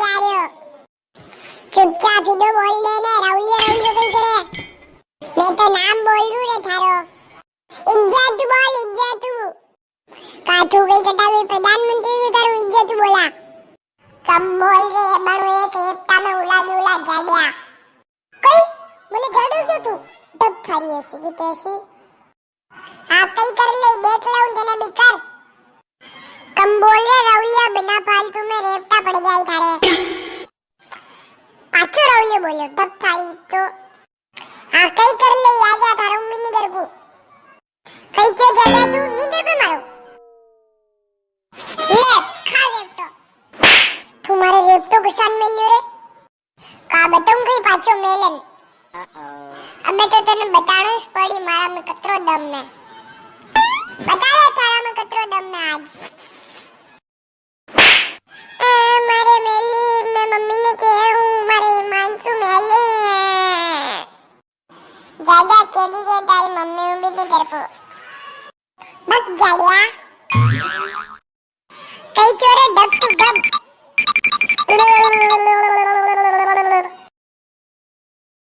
जा रहे हो? चुपचाप ही दो बोल देने राउलिया राउलिया कहीं करे। मैं तो नाम बोल रही रे थारो। इज्जत बोल इज्जत। काठू गई कटावी प्रधानमंत्री करू इज्जत बोला। कम बोल रे बणो एक रेपटा में उला दुला जाड्या। कई મને જાડો ગયો તું ડબ થારી એસી की तैसी। हाँ कई कर ले देख ले उन तने भी कर। कम बोल रे राउलिया बिना फालतू में रेपटा पड़ जाए थारे। पाछो राउलिया बोलो डब थारी तो। हाँ कई कर ले आजा थारो भी नहीं कर को। कई क्यों जाड्या तू नींदर पे मारो। ले खा रेपटो। तुम्हारे रेपटो को सान मिल रे। का बताऊं कई पाछो मेलन। अबे तो तने बताणो ज पड़ी मारा में कतरो दम है। बता दे थारा में कतरो दम है आज। मारे मेली मैं मम्मी ने कहूं मारे मानसू मेली जाजा केदी के तारी मम्मी भी नहीं कर पो। बक जाड़िया कई क्यों रे डब तू डब।